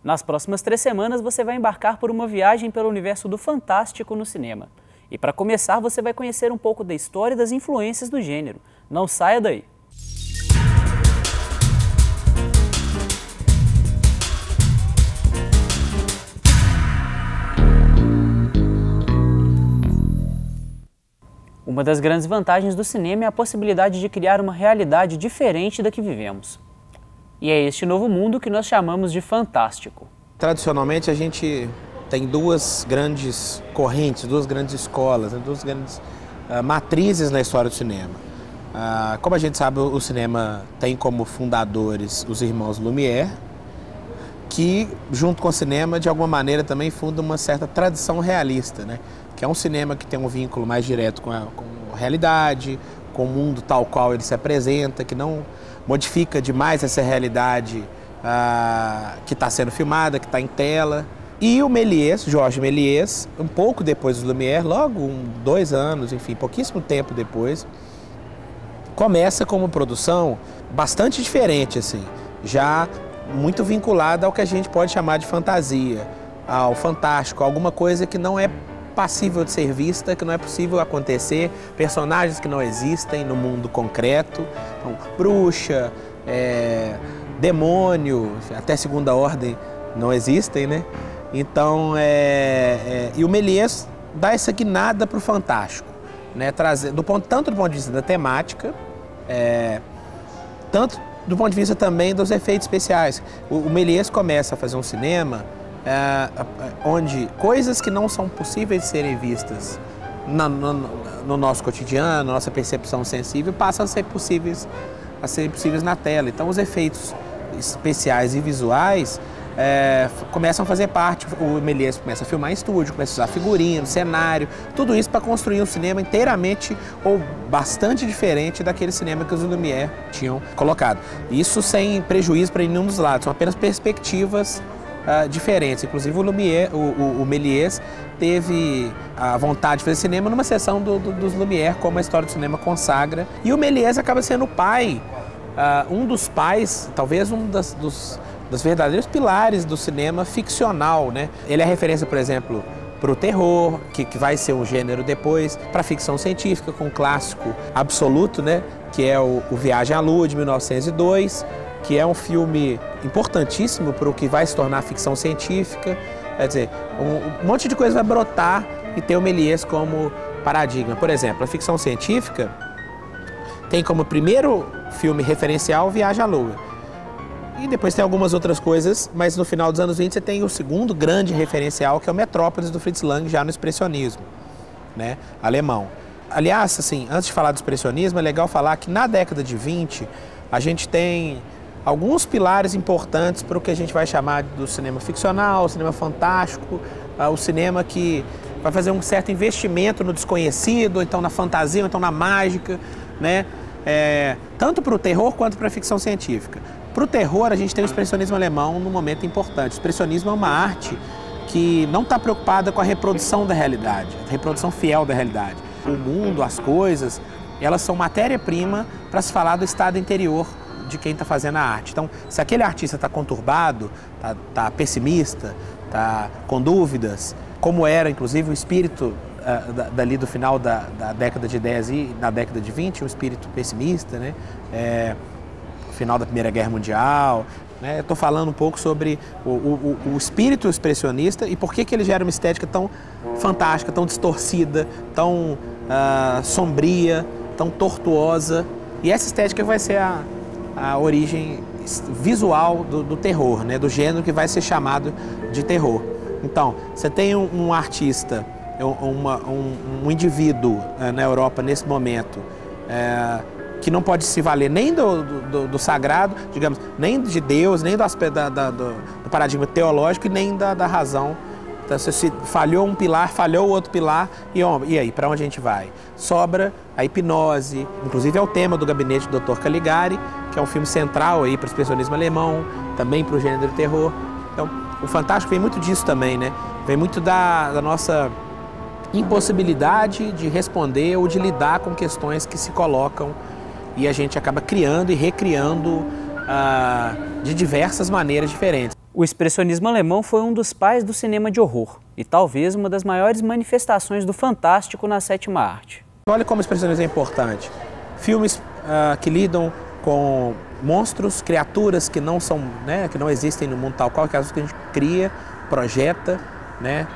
Nas próximas 3 semanas você vai embarcar por uma viagem pelo universo do fantástico no cinema. E para começar você vai conhecer um pouco da história e das influências do gênero. Não saia daí! Uma das grandes vantagens do cinema é a possibilidade de criar uma realidade diferente da que vivemos. E é este novo mundo que nós chamamos de fantástico. Tradicionalmente a gente tem duas grandes correntes, duas grandes escolas, duas grandes matrizes na história do cinema. Como a gente sabe, o cinema tem como fundadores os irmãos Lumière, que junto com o cinema de alguma maneira também funda uma certa tradição realista, né? Que é um cinema que tem um vínculo mais direto com a realidade, com o mundo tal qual ele se apresenta, que não modifica demais essa realidade que está sendo filmada, que está em tela. E o Méliès, Georges Méliès, um pouco depois dos Lumière, logo 2 anos, enfim, pouquíssimo tempo depois, começa com uma produção bastante diferente, assim, já muito vinculada ao que a gente pode chamar de fantasia, ao fantástico, alguma coisa que não é passível de ser vista, que não é possível acontecer, personagens que não existem no mundo concreto, então, bruxa, demônio, até segunda ordem não existem, né? Então, e o Méliès dá essa guinada para o fantástico, né? Tanto do ponto de vista da temática, tanto do ponto de vista também dos efeitos especiais. O Méliès começa a fazer um cinema onde coisas que não são possíveis de serem vistas no nosso cotidiano, na nossa percepção sensível, passam a ser possíveis na tela. Então os efeitos especiais e visuais começam a fazer parte. O Méliès começa a filmar em estúdio, começa a usar figurino, cenário, tudo isso para construir um cinema inteiramente ou bastante diferente daquele cinema que os Lumière tinham colocado. Isso sem prejuízo para nenhum dos lados, são apenas perspectivas diferentes. Inclusive o Méliès teve a vontade de fazer cinema numa sessão dos Lumière, como a história do cinema consagra. E o Méliès acaba sendo o pai, um dos pais, talvez dos verdadeiros pilares do cinema ficcional, né? Ele é referência, por exemplo, para o terror, que vai ser um gênero depois, para a ficção científica, com um clássico absoluto, né? Que é o Viagem à Lua, de 1902, que é um filme importantíssimo para o que vai se tornar ficção científica. Quer dizer, um monte de coisa vai brotar e ter o Méliès como paradigma. Por exemplo, a ficção científica tem como primeiro filme referencial Viagem à Lua. E depois tem algumas outras coisas, mas no final dos anos 20 você tem o segundo grande referencial, que é o Metrópolis, do Fritz Lang, já no expressionismo, né, alemão. Aliás, assim, antes de falar do expressionismo, é legal falar que na década de 20 a gente tem alguns pilares importantes para o que a gente vai chamar do cinema ficcional, o cinema fantástico, o cinema que vai fazer um certo investimento no desconhecido, ou então na fantasia, ou então na mágica, né? Tanto para o terror quanto para a ficção científica. Para o terror, a gente tem o expressionismo alemão num momento importante. O expressionismo é uma arte que não está preocupada com a reprodução da realidade, a reprodução fiel da realidade. O mundo, as coisas, elas são matéria-prima para se falar do estado interior de quem está fazendo a arte. Então, se aquele artista está conturbado, está pessimista, está com dúvidas, como era, inclusive, o espírito dali do final da década de 10 e na década de 20, um espírito pessimista, né? Final da Primeira Guerra Mundial, né? Estou falando um pouco sobre o espírito expressionista e por que ele gera uma estética tão fantástica, tão distorcida, tão sombria, tão tortuosa. E essa estética vai ser a origem visual do terror, né? Do gênero que vai ser chamado de terror. Então, você tem um artista, um indivíduo na Europa nesse momento, que não pode se valer nem do sagrado, digamos, nem de Deus, nem do paradigma teológico e nem da razão. Então, se falhou um pilar, falhou o outro pilar, e aí, para onde a gente vai? Sobra a hipnose, inclusive é o tema do Gabinete do Dr. Caligari, que é um filme central aí para o expressionismo alemão, também para o gênero de terror. Então, o fantástico vem muito disso também, né? Vem muito da nossa impossibilidade de responder ou de lidar com questões que se colocam e a gente acaba criando e recriando de diversas maneiras diferentes. O expressionismo alemão foi um dos pais do cinema de horror e talvez uma das maiores manifestações do fantástico na sétima arte. Olha como o expressionismo é importante. Filmes que lidam com monstros, criaturas que não são, né, que não existem no mundo tal qual, que é as que a gente cria, projeta, né?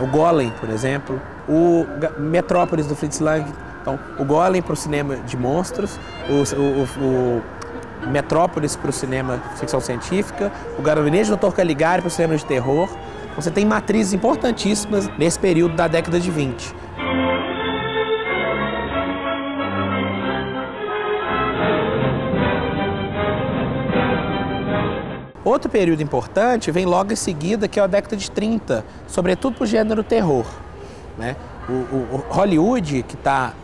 O Golem, por exemplo, o Metrópolis do Fritz Lang. Então, o Golem para o cinema de monstros, o Metrópolis para o cinema de ficção científica, o Gabinete do Dr. Caligari para o cinema de terror. Você tem matrizes importantíssimas nesse período da década de 20. Outro período importante vem logo em seguida, que é a década de 30, sobretudo para o gênero terror, né? O Hollywood, que está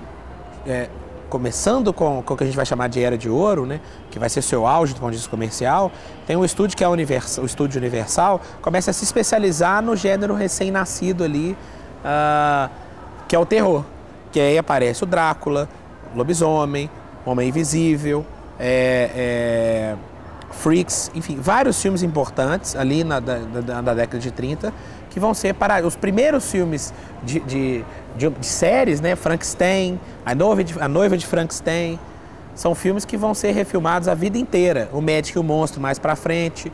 começando com o que a gente vai chamar de Era de Ouro, né? Que vai ser seu auge do ponto de vista comercial, tem um estúdio que é o Estúdio Universal, começa a se especializar no gênero recém-nascido ali, que é o terror. Que aí aparece o Drácula, o Lobisomem, o Homem Invisível, Freaks, enfim, vários filmes importantes ali da década de 30, que vão ser para os primeiros filmes de séries, né? Frankenstein, a Noiva de Frankenstein, são filmes que vão ser refilmados a vida inteira. O Médico e o Monstro mais para frente.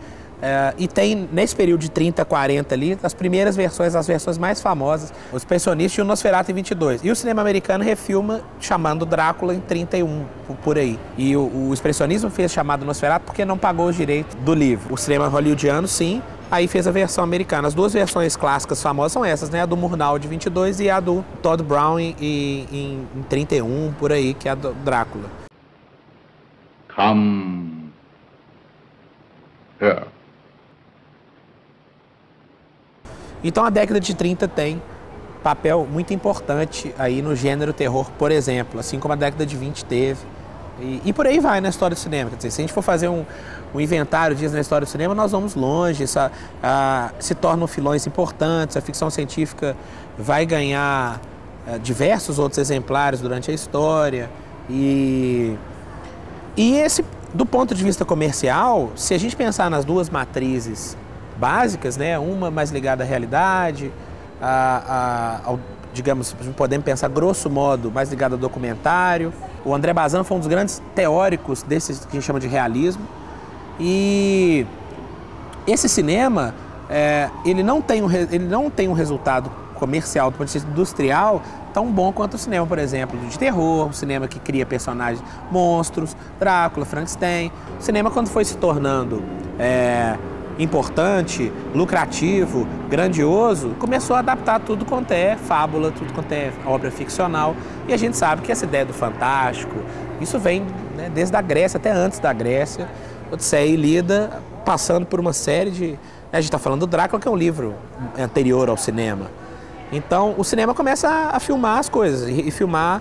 E tem, nesse período de 30, 40 ali, as primeiras versões, as versões mais famosas, o Expressionista e o Nosferatu em 22. E o cinema americano refilma chamando Drácula em 31, por aí. E o expressionismo fez chamado Nosferatu porque não pagou os direitos do livro. O cinema hollywoodiano, sim, aí fez a versão americana. As duas versões clássicas famosas são essas, né? A do Murnau de 22 e a do Todd Brown em 31, por aí, que é a do Drácula. Come here. Então a década de 30 tem papel muito importante aí no gênero terror, por exemplo, assim como a década de 20 teve. E por aí vai na história do cinema. Quer dizer, se a gente for fazer um inventário disso na história do cinema, nós vamos longe, se tornam filões importantes, a ficção científica vai ganhar diversos outros exemplares durante a história. E esse, do ponto de vista comercial, se a gente pensar nas duas matrizes básicas, né? Uma mais ligada à realidade, digamos, podemos pensar grosso modo, mais ligada ao documentário. O André Bazin foi um dos grandes teóricos desses que a gente chama de realismo. E esse cinema, ele não tem um resultado comercial, do ponto de vista industrial, tão bom quanto o cinema, por exemplo, de terror, o cinema que cria personagens monstros, Drácula, Frankenstein. O cinema, quando foi se tornando importante, lucrativo, grandioso, começou a adaptar tudo quanto é fábula, tudo quanto é obra ficcional. E a gente sabe que essa ideia do fantástico, isso vem, né, desde a Grécia, até antes da Grécia, Odisseia e Ilíada, passando por uma série de... A gente está falando do Drácula, que é um livro anterior ao cinema. Então, o cinema começa a filmar as coisas, e filmar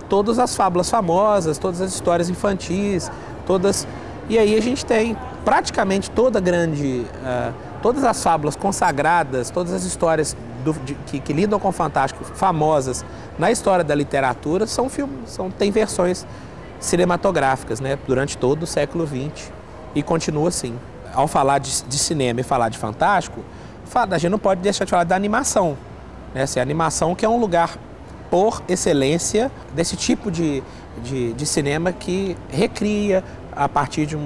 todas as fábulas famosas, todas as histórias infantis, todas... E aí a gente tem praticamente todas as fábulas consagradas, todas as histórias que lidam com o fantástico, famosas na história da literatura, tem versões cinematográficas, né, durante todo o século XX, e continua assim. Ao falar de cinema e falar de fantástico, a gente não pode deixar de falar da animação, né? Assim, a animação, que é um lugar por excelência desse tipo de cinema que recria a partir de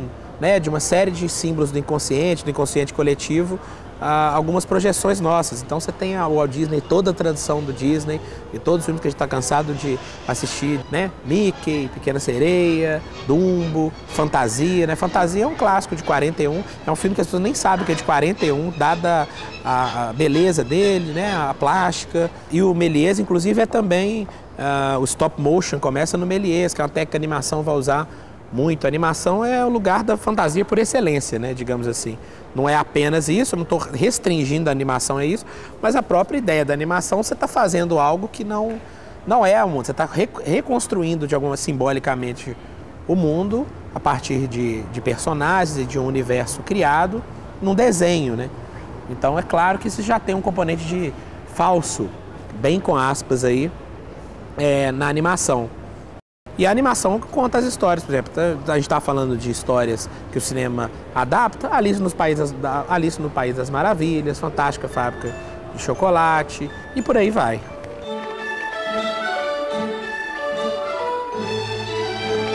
uma série de símbolos do inconsciente coletivo, algumas projeções nossas. Então você tem o Walt Disney, toda a tradição do Disney, e todos os filmes que a gente está cansado de assistir, né? Mickey, Pequena Sereia, Dumbo, Fantasia, né? Fantasia é um clássico de 41, é um filme que as pessoas nem sabem que é de 41, dada a beleza dele, né? A plástica. E o Méliès, inclusive, é também o stop motion, começa no Méliès, que é uma técnica que a animação vai usar muito. A animação é o lugar da fantasia por excelência, né, digamos assim. Não é apenas isso, eu não estou restringindo a animação a isso, mas a própria ideia da animação, você está fazendo algo que não é o mundo, você está reconstruindo simbolicamente o mundo a partir de personagens e de um universo criado num desenho, né? Então é claro que isso já tem um componente de falso, bem com aspas aí, na animação. E a animação conta as histórias, por exemplo, a gente está falando de histórias que o cinema adapta, Alice no País das Maravilhas, Fantástica Fábrica de Chocolate e por aí vai.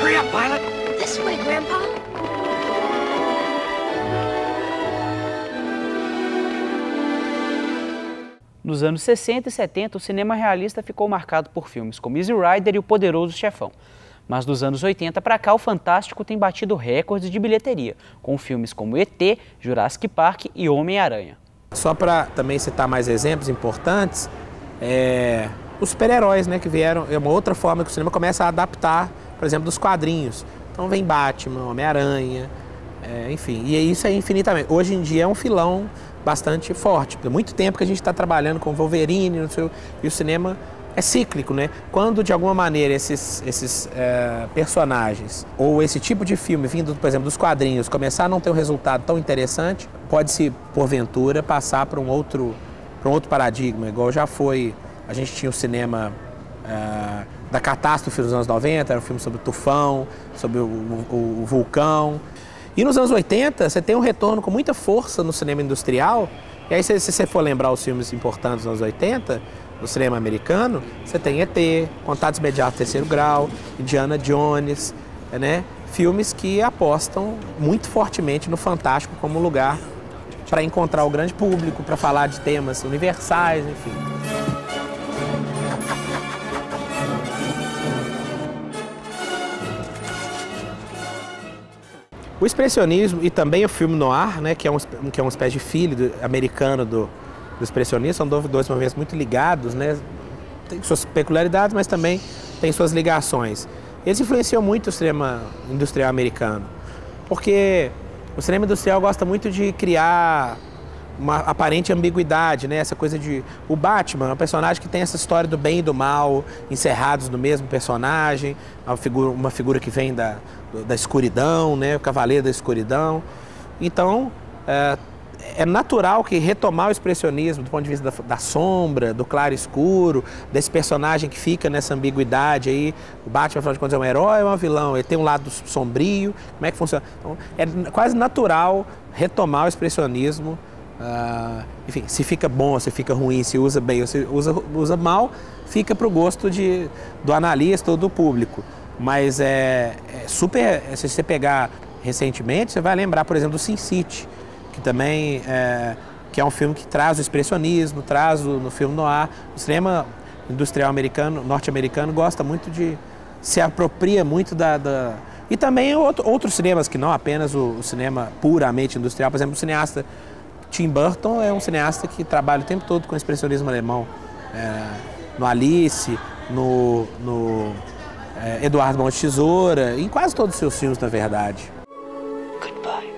Hurry up, Violet! This way, Grandpa. Nos anos 60 e 70, o cinema realista ficou marcado por filmes como Easy Rider e O Poderoso Chefão. Mas dos anos 80 para cá, o Fantástico tem batido recordes de bilheteria, com filmes como E.T., Jurassic Park e Homem-Aranha. Só para também citar mais exemplos importantes, os super-heróis, né, que vieram, é uma outra forma que o cinema começa a adaptar, por exemplo, dos quadrinhos. Então vem Batman, Homem-Aranha, enfim, e isso é infinitamente. Hoje em dia é um filão bastante forte, porque há muito tempo que a gente está trabalhando com Wolverine, e o cinema é cíclico, né? Quando de alguma maneira esses personagens ou esse tipo de filme vindo, por exemplo, dos quadrinhos começar a não ter um resultado tão interessante, pode-se, porventura, passar para um outro paradigma, igual já foi. A gente tinha o cinema da catástrofe dos anos 90, era um filme sobre o tufão, sobre o vulcão. E nos anos 80, você tem um retorno com muita força no cinema industrial. E aí, se você for lembrar os filmes importantes dos anos 80, no cinema americano, você tem E.T., Contatos Imediatos Terceiro Grau, Indiana Jones, né? Filmes que apostam muito fortemente no fantástico como lugar para encontrar o grande público, para falar de temas universais, enfim. O expressionismo e também o filme noir, né, que é uma espécie de filho americano do expressionismo, são dois movimentos muito ligados, né, tem suas peculiaridades, mas também tem suas ligações. Eles influenciam muito o cinema industrial americano, porque o cinema industrial gosta muito de criar uma aparente ambiguidade, né? Essa coisa de... O Batman é um personagem que tem essa história do bem e do mal encerrados no mesmo personagem, uma figura que vem da escuridão, né? O cavaleiro da escuridão. Então, é natural que retomar o expressionismo do ponto de vista da sombra, do claro e escuro, desse personagem que fica nessa ambiguidade aí. O Batman, afinal de contas, é um herói ou é um vilão? Ele tem um lado sombrio, como é que funciona? Então, é quase natural retomar o expressionismo. Enfim, se fica bom, se fica ruim, se usa bem ou se usa mal, fica para o gosto do analista ou do público. Mas se você pegar recentemente, você vai lembrar, por exemplo, do Sin City, que também que é um filme que traz o expressionismo, traz no filme noir. O cinema industrial norte-americano gosta muito se apropria muito e também outros cinemas que não apenas o cinema puramente industrial. Por exemplo, o cineasta Tim Burton é um cineasta que trabalha o tempo todo com o expressionismo alemão. No Alice, no Eduardo Mão de Tesoura, em quase todos os seus filmes, na verdade. Goodbye.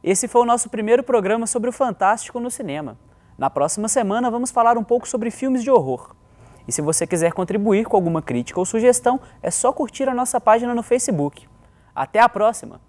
Esse foi o nosso primeiro programa sobre o Fantástico no cinema. Na próxima semana vamos falar um pouco sobre filmes de horror. E se você quiser contribuir com alguma crítica ou sugestão, é só curtir a nossa página no Facebook. Até a próxima!